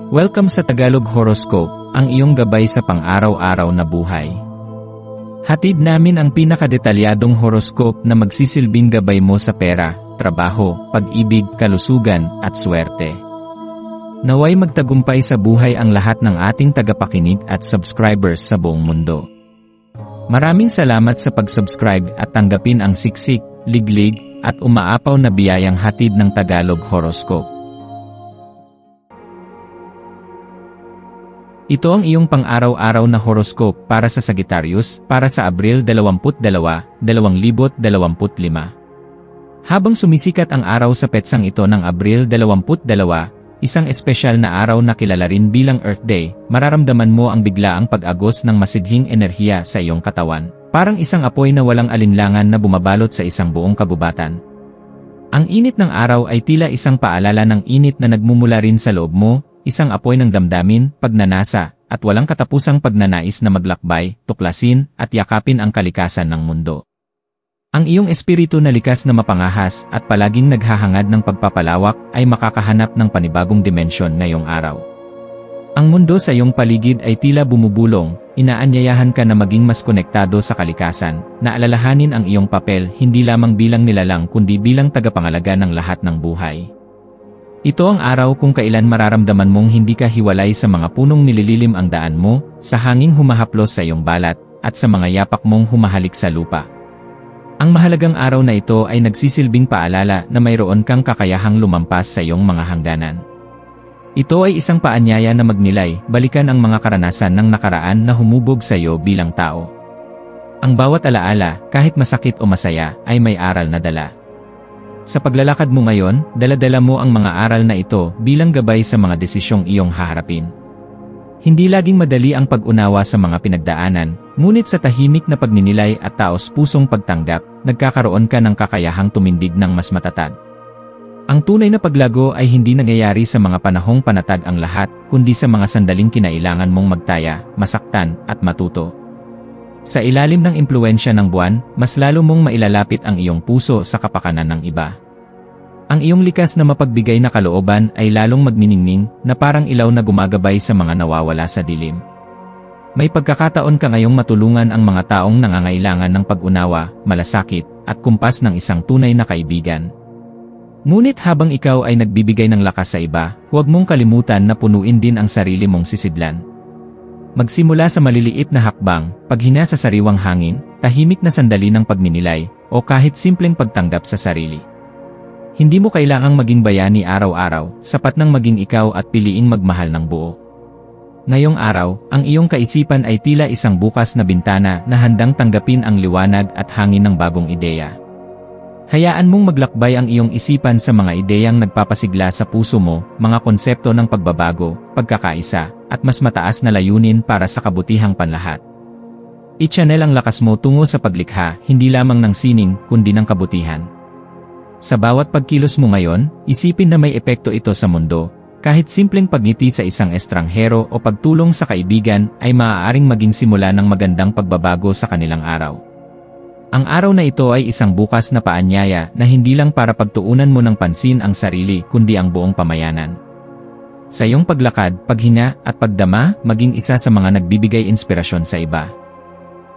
Welcome sa Tagalog Horoscope, ang iyong gabay sa pang-araw-araw na buhay. Hatid namin ang pinakadetalyadong horoscope na magsisilbing gabay mo sa pera, trabaho, pag-ibig, kalusugan, at swerte. Naway magtagumpay sa buhay ang lahat ng ating tagapakinig at subscribers sa buong mundo. Maraming salamat sa pag-subscribe at tanggapin ang siksik, liglig, at umaapaw na biyayang hatid ng Tagalog Horoscope. Ito ang iyong pang-araw-araw na horoscope para sa Sagittarius para sa Abril 22, 2025. Habang sumisikat ang araw sa petsang ito ng Abril 22, isang espesyal na araw na kilala rin bilang Earth Day, mararamdaman mo ang biglaang pag-agos ng masidhing enerhiya sa iyong katawan, parang isang apoy na walang alinlangan na bumabalot sa isang buong kagubatan. Ang init ng araw ay tila isang paalala ng init na nagmumula rin sa loob mo, isang apoy ng damdamin, pagnanasa, at walang katapusang pagnanais na maglakbay, tuklasin, at yakapin ang kalikasan ng mundo. Ang iyong espiritu na likas na mapangahas at palaging naghahangad ng pagpapalawak ay makakahanap ng panibagong dimensyon ngayong araw. Ang mundo sa iyong paligid ay tila bumubulong, inaanyayahan ka na maging mas konektado sa kalikasan, na alalahanin ang iyong papel hindi lamang bilang nilalang kundi bilang tagapangalaga ng lahat ng buhay. Ito ang araw kung kailan mararamdaman mong hindi ka hiwalay sa mga punong nilililim ang daan mo, sa hanging humahaplos sa iyong balat, at sa mga yapak mong humahalik sa lupa. Ang mahalagang araw na ito ay nagsisilbing paalala na mayroon kang kakayahang lumampas sa iyong mga hangganan. Ito ay isang paanyaya na magnilay, balikan ang mga karanasan ng nakaraan na humubog sa iyo bilang tao. Ang bawat alaala, kahit masakit o masaya, ay may aral na dala. Sa paglalakad mo ngayon, dala-dala mo ang mga aral na ito bilang gabay sa mga desisyong iyong haharapin. Hindi laging madali ang pag-unawa sa mga pinagdaanan, ngunit sa tahimik na pagninilay at taos-pusong pagtanggap, nagkakaroon ka ng kakayahang tumindig ng mas matatag. Ang tunay na paglago ay hindi nangyayari sa mga panahong panatag ang lahat, kundi sa mga sandaling kinailangan mong magtaya, masaktan, at matuto. Sa ilalim ng impluwensya ng buwan, mas lalo mong mailalapit ang iyong puso sa kapakanan ng iba. Ang iyong likas na mapagbigay na kalooban ay lalong magniningning na parang ilaw na gumagabay sa mga nawawala sa dilim. May pagkakataon ka ngayong matulungan ang mga taong nangangailangan ng pag-unawa, malasakit, at kumpas ng isang tunay na kaibigan. Ngunit habang ikaw ay nagbibigay ng lakas sa iba, huwag mong kalimutan na punuin din ang sarili mong sisidlan. Magsimula sa maliliit na hakbang, paghina sa sariwang hangin, tahimik na sandali ng pagninilay, o kahit simpleng pagtanggap sa sarili. Hindi mo kailangang maging bayani araw-araw, sapat nang maging ikaw at piliing magmahal ng buo. Ngayong araw, ang iyong kaisipan ay tila isang bukas na bintana na handang tanggapin ang liwanag at hangin ng bagong ideya. Hayaan mong maglakbay ang iyong isipan sa mga ideyang nagpapasigla sa puso mo, mga konsepto ng pagbabago, pagkakaisa, at mas mataas na layunin para sa kabutihang panlahat. I-channel ang lakas mo tungo sa paglikha, hindi lamang ng sining, kundi ng kabutihan. Sa bawat pagkilos mo ngayon, isipin na may epekto ito sa mundo. Kahit simpleng pagngiti sa isang estranghero o pagtulong sa kaibigan ay maaaring maging simula ng magandang pagbabago sa kanilang araw. Ang araw na ito ay isang bukas na paanyaya na hindi lang para pagtuunan mo ng pansin ang sarili kundi ang buong pamayanan. Sa iyong paglakad, paghina, at pagdama, maging isa sa mga nagbibigay inspirasyon sa iba.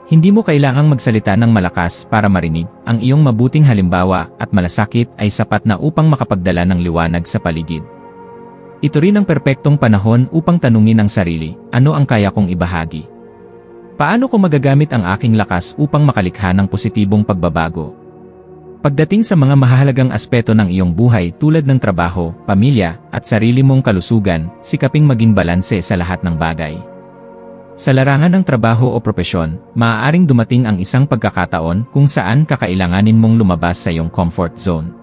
Hindi mo kailangang magsalita ng malakas para marinig, ang iyong mabuting halimbawa at malasakit ay sapat na upang makapagdala ng liwanag sa paligid. Ito rin ang perpektong panahon upang tanungin ang sarili, ano ang kaya kong ibahagi? Paano ko magagamit ang aking lakas upang makalikha ng positibong pagbabago? Pagdating sa mga mahalagang aspeto ng iyong buhay tulad ng trabaho, pamilya, at sarili mong kalusugan, sikaping maging balanse sa lahat ng bagay. Sa larangan ng trabaho o propesyon, maaaring dumating ang isang pagkakataon kung saan kakailanganin mong lumabas sa iyong comfort zone.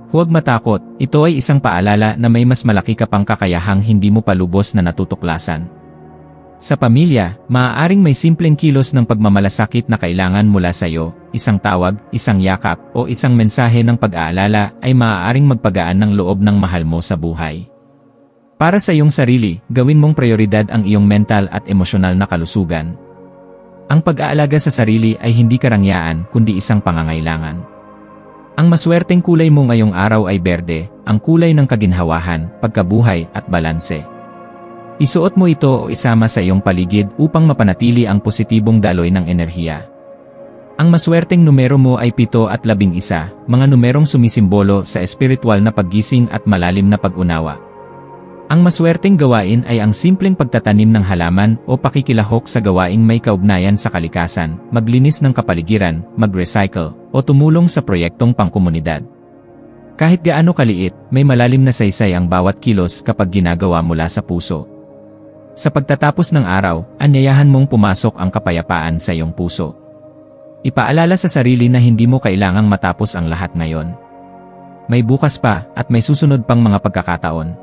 Huwag matakot, ito ay isang paalala na may mas malaki ka pang kakayahang hindi mo pa lubos na natutuklasan. Sa pamilya, maaaring may simpleng kilos ng pagmamalasakit na kailangan mula sa iyo, isang tawag, isang yakap, o isang mensahe ng pag-aalala ay maaaring magpagaan ng loob ng mahal mo sa buhay. Para sa iyong sarili, gawin mong prioridad ang iyong mental at emosyonal na kalusugan. Ang pag-aalaga sa sarili ay hindi karangyaan kundi isang pangangailangan. Ang maswerteng kulay mo ngayong araw ay berde, ang kulay ng kaginhawahan, pagkabuhay at balanse. Isuot mo ito o isama sa iyong paligid upang mapanatili ang positibong daloy ng enerhiya. Ang maswerteng numero mo ay 7 at 11, mga numerong sumisimbolo sa espiritual na paggising at malalim na pag-unawa. Ang maswerteng gawain ay ang simpleng pagtatanim ng halaman o pakikilahok sa gawaing may kaugnayan sa kalikasan, maglinis ng kapaligiran, mag-recycle, o tumulong sa proyektong pangkomunidad. Kahit gaano kaliit, may malalim na saysay ang bawat kilos kapag ginagawa mula sa puso. Sa pagtatapos ng araw, anyayahan mong pumasok ang kapayapaan sa iyong puso. Ipaalala sa sarili na hindi mo kailangang matapos ang lahat ngayon. May bukas pa at may susunod pang mga pagkakataon.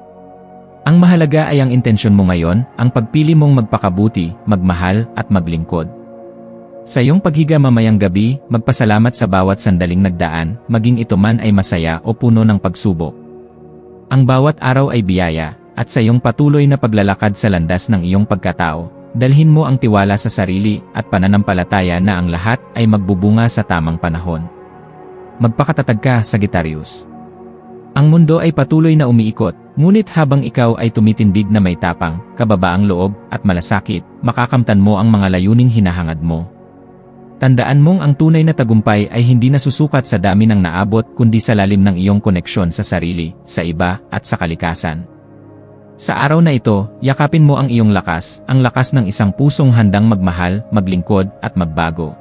Ang mahalaga ay ang intensyon mo ngayon, ang pagpili mong magpakabuti, magmahal at maglingkod. Sa iyong paghiga mamayang gabi, magpasalamat sa bawat sandaling nagdaan, maging ito man ay masaya o puno ng pagsubok. Ang bawat araw ay biyaya, at sa iyong patuloy na paglalakad sa landas ng iyong pagkatao, dalhin mo ang tiwala sa sarili at pananampalataya na ang lahat ay magbubunga sa tamang panahon. Magpakatatag ka, Sagittarius. Ang mundo ay patuloy na umiikot, ngunit habang ikaw ay tumitindig na may tapang, kababaang loob, at malasakit, makakamtan mo ang mga layuning hinahangad mo. Tandaan mong ang tunay na tagumpay ay hindi nasusukat sa dami ng naabot kundi sa lalim ng iyong koneksyon sa sarili, sa iba, at sa kalikasan. Sa araw na ito, yakapin mo ang iyong lakas, ang lakas ng isang pusong handang magmahal, maglingkod, at magbago.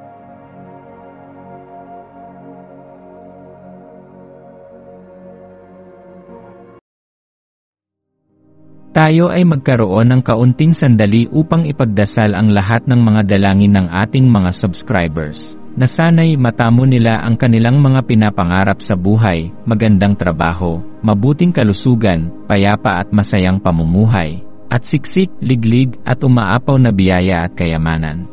Tayo ay magkaroon ng kaunting sandali upang ipagdasal ang lahat ng mga dalangin ng ating mga subscribers, na sana'y matamo nila ang kanilang mga pinapangarap sa buhay, magandang trabaho, mabuting kalusugan, payapa at masayang pamumuhay, at siksik, liglig at umaapaw na biyaya at kayamanan.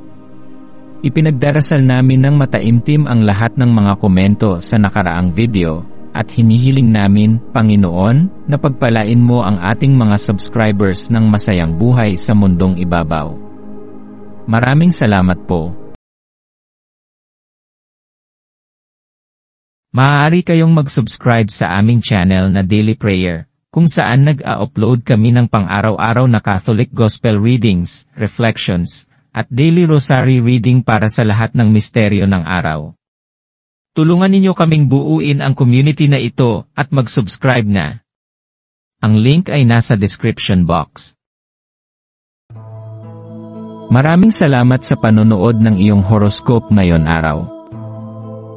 Ipinagdarasal namin ng mataimtim ang lahat ng mga komento sa nakaraang video, at hinihiling namin, Panginoon, na pagpalain mo ang ating mga subscribers ng masayang buhay sa mundong ibabaw. Maraming salamat po. Maaari kayong mag-subscribe sa aming channel na Daily Prayer, kung saan nag-a-upload kami ng pang-araw-araw na Catholic Gospel Readings, Reflections, at Daily Rosary Reading para sa lahat ng misteryo ng araw. Tulungan ninyo kaming buuin ang community na ito at mag-subscribe na. Ang link ay nasa description box. Maraming salamat sa panonood ng iyong horoscope ngayon araw.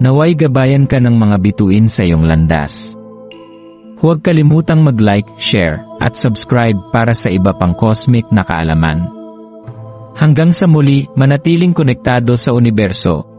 Naway gabayan ka ng mga bituin sa iyong landas. Huwag kalimutang mag-like, share, at subscribe para sa iba pang cosmic na kaalaman. Hanggang sa muli, manatiling konektado sa universo